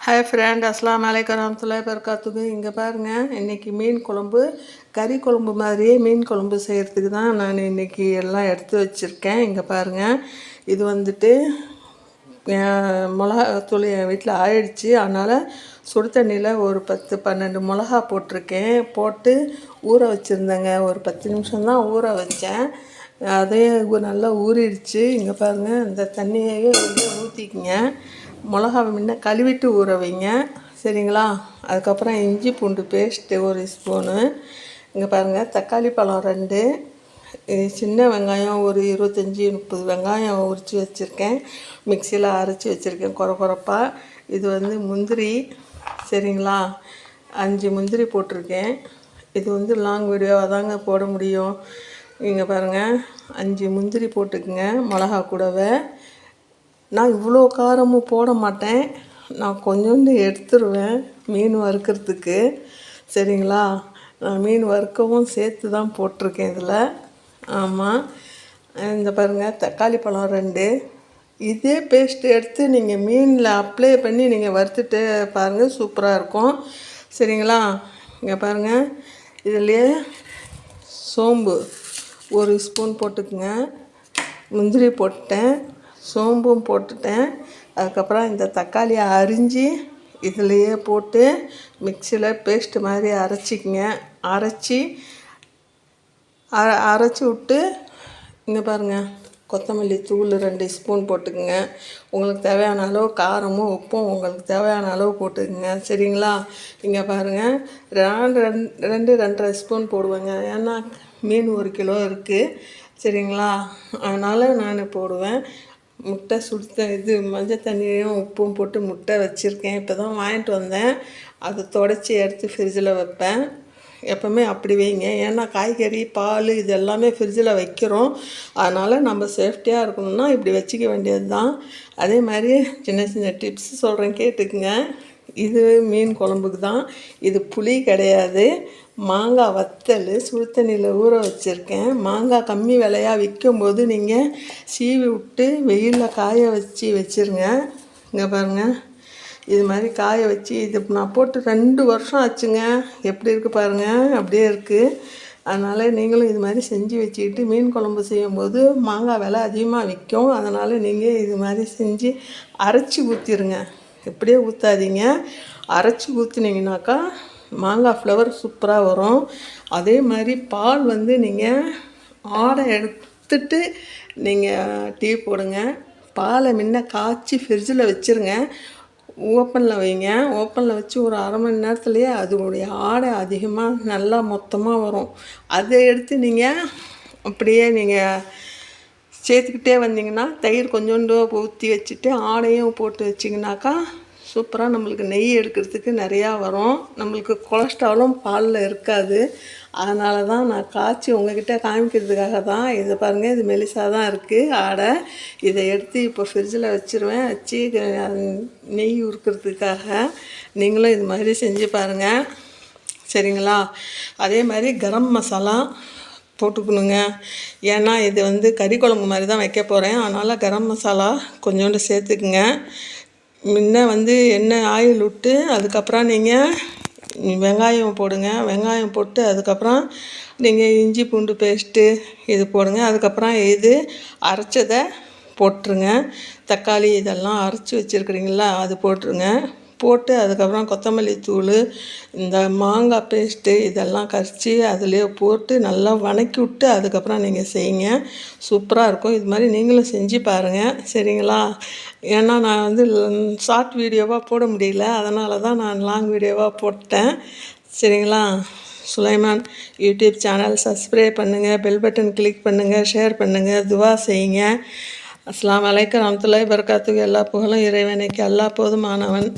Hi friend, அஸ்ஸலாமு அலைக்கும் வரஹ்மத்துல்லாஹி வபரகாத்துஹு. இங்கே பாருங்கள், இன்றைக்கி மீன் குழம்பு, கறி குழம்பு மாதிரியே மீன் குழம்பு செய்கிறதுக்கு தான் நான் இன்றைக்கி எல்லாம் எடுத்து வச்சுருக்கேன். இங்கே பாருங்கள், இது வந்துட்டு மிளகாத்தூள் என் வீட்டில் ஆயிடுச்சு. அதனால் சுடு தண்ணியில் ஒரு 10-12 மிளகா போட்டிருக்கேன். போட்டு ஊற வச்சுருந்தேங்க. ஒரு 10 நிமிஷம்தான் ஊற வச்சேன். அதே நல்லா ஊறிடுச்சு. இங்கே பாருங்கள், இந்த தண்ணியையே ஊற்றிக்கிங்க. மிளகாவை முன்ன கழுவிட்டு ஊற வைங்க, சரிங்களா? அதுக்கப்புறம் இஞ்சி பூண்டு பேஸ்ட்டு 1 ஸ்பூனு. இங்கே பாருங்கள், தக்காளி பழம் 2, சின்ன வெங்காயம் ஒரு 25-30 வெங்காயம் உரித்து வச்சுருக்கேன். மிக்சியில் அரைச்சி வச்சுருக்கேன் கொரப்பாக. இது வந்து முந்திரி, சரிங்களா? 5 முந்திரி போட்டிருக்கேன். இது வந்து லாங் வீடியோவாக தாங்க போட முடியும். இங்கே பாருங்கள், 5 முந்திரி போட்டுக்குங்க மிளகா கூடவே. நான் இவ்வளோ காரமும் போட மாட்டேன், நான் கொஞ்சோண்டு எடுத்துருவேன் மீன் வறுக்கிறதுக்கு, சரிங்களா? நான் மீன் வறுக்கவும் சேர்த்து தான் போட்டிருக்கேன் இதில். ஆமாம், இந்த பாருங்கள், தக்காளி பழம் 2. இதே பேஸ்ட்டு எடுத்து நீங்கள் மீனில் அப்ளை பண்ணி நீங்கள் வறுத்துட்டு பாருங்கள், சூப்பராக இருக்கும், சரிங்களா? இங்கே பாருங்கள், இதுலேயே சோம்பு 1 ஸ்பூன் போட்டுக்குங்க. முந்திரி போட்டேன், சோம்பும் போட்டுட்டேன். அதுக்கப்புறம் இந்த தக்காளியை அரிஞ்சு இதுலேயே போட்டு மிக்சியில் பேஸ்ட்டு மாதிரி அரைச்சிக்கங்க. அரைச்சி விட்டு இங்கே பாருங்கள், கொத்தமல்லி தூள் 2 ஸ்பூன் போட்டுக்குங்க. உங்களுக்கு தேவையான அளவு காரமும் உப்பும் உங்களுக்கு தேவையான அளவு போட்டுக்குங்க, சரிங்களா? இங்கே பாருங்கள், 2-2.5 ஸ்பூன் போடுவேங்க. ஏன்னா மீன் 1 கிலோ இருக்குது, சரிங்களா? அதனால் நான் போடுவேன். முட்டை மஞ்சள் தண்ணியும் உப்பும் போட்டு முட்டை வச்சுருக்கேன். இப்போ தான் வாங்கிட்டு வந்தேன். அதை துடைச்சி எடுத்து ஃப்ரிட்ஜில் வைப்பேன். எப்போவுமே அப்படி வைங்க, ஏன்னா காய்கறி பால் இது எல்லாமே ஃப்ரிட்ஜில் வைக்கிறோம். அதனால் நம்ம சேஃப்டியாக இருக்கணும்னா இப்படி வச்சுக்க வேண்டியது தான். அதே மாதிரி சின்ன சின்ன டிப்ஸ் சொல்கிறேன், கேட்டுக்குங்க. இது மீன் குழம்புக்கு தான். இது புளி கிடையாது, மாங்காய் வத்தல் சுடு தண்ணியில் ஊற வச்சுருக்கேன். மாங்காய் கம்மி விலையாக விற்கும்போது நீங்கள் சீவி விட்டு வெயிலில் காய வச்சுருங்க. இங்கே பாருங்கள், இது மாதிரி காய வச்சு இது நான் போட்டு 2 வருஷம் ஆச்சுங்க. எப்படி இருக்குது பாருங்கள், அப்படியே இருக்குது. அதனால் நீங்களும் இது மாதிரி செஞ்சு வச்சுக்கிட்டு மீன் குழம்பு செய்யும்போது மாங்காய் விலை அதிகமாக விற்கும். அதனால் நீங்கள் இது மாதிரி செஞ்சு அரைச்சி ஊற்றிடுங்க. எப்படியே ஊற்றாதீங்க, அரைச்சி ஊற்றினீங்கனாக்கா மாங்காய் ஃப்ளவர் சூப்பராக வரும். அதே மாதிரி பால் வந்து நீங்கள் ஆடை எடுத்துட்டு நீங்கள் டீ போடுங்க. பாலை முன்ன காய்ச்சி ஃப்ரிட்ஜில் வச்சுருங்க. ஓப்பனில் வைங்க. ஓப்பனில் வச்சு ஒரு அரை மணி நேரத்துலேயே அதோடைய ஆடை அதிகமாக நல்லா மொத்தமாக வரும். அதை எடுத்து நீங்கள் அப்படியே நீங்கள் சேர்த்துக்கிட்டே வந்தீங்கன்னா, தயிர் கொஞ்சோண்டு ஊற்றி வச்சுட்டு ஆடையும் போட்டு வச்சிங்கனாக்கா சூப்பராக நம்மளுக்கு நெய் எடுக்கிறதுக்கு நிறையா வரும். நம்மளுக்கு கொலஸ்ட்ராலும் பாலில் இருக்காது. அதனால தான் நான் காய்ச்சி உங்கள்கிட்ட காமிக்கிறதுக்காக தான். இதை பாருங்கள், இது மெலிசாக தான் இருக்குது ஆடை. இதை எடுத்து இப்போ ஃப்ரிட்ஜில் வச்சுருவேன். வச்சு நெய் உருக்கிறதுக்காக நீங்களும் இது மாதிரி செஞ்சு பாருங்கள், சரிங்களா? அதே மாதிரி கரம் மசாலா போட்டுக்கணுங்க. ஏன்னா இது வந்து கறி குழம்பு மாதிரி தான் வைக்க போகிறேன். அதனால் கரம் மசாலா கொஞ்சோண்டு சேர்த்துக்குங்க. முன்ன வந்து எண்ணெய் ஆயில் விட்டு அதுக்கப்புறம் நீங்கள் வெங்காயம் போடுங்க. வெங்காயம் போட்டு அதுக்கப்புறம் நீங்கள் இஞ்சி பூண்டு பேஸ்ட்டு இது போடுங்க. அதுக்கப்புறம் இது அரைச்சதை போட்டுருங்க. தக்காளி இதெல்லாம் அரைச்சி வச்சுருக்குறீங்களா, அது போட்டுருங்க. போட்டு அதுக்கப்புறம் கொத்தமல்லி தூள், இந்த மாங்காய் பேஸ்ட்டு இதெல்லாம் கரைச்சி அதிலே போட்டு நல்லா வதக்கி விட்டு அதுக்கப்புறம் நீங்கள் செய்யுங்க. சூப்பராக இருக்கும். இது மாதிரி நீங்களும் செஞ்சு பாருங்கள், சரிங்களா? ஏன்னா நான் வந்து ஷார்ட் வீடியோவாக போட முடியல, அதனால தான் நான் லாங் வீடியோவாக போட்டேன், சரிங்களா? சுலைமான் யூடியூப் சேனல் சப்ஸ்கிரைப் பண்ணுங்கள், பெல் பட்டன் கிளிக் பண்ணுங்கள், ஷேர் பண்ணுங்கள், துவா செய்யுங்க. அஸ்ஸலாமு அலைக்கும் வரஹ்மத்துல்லாஹி வபரகாத்துஹு. எல்லா புகழும் இறைவனுக்கு, அல்லாஹ் போதுமானவன்.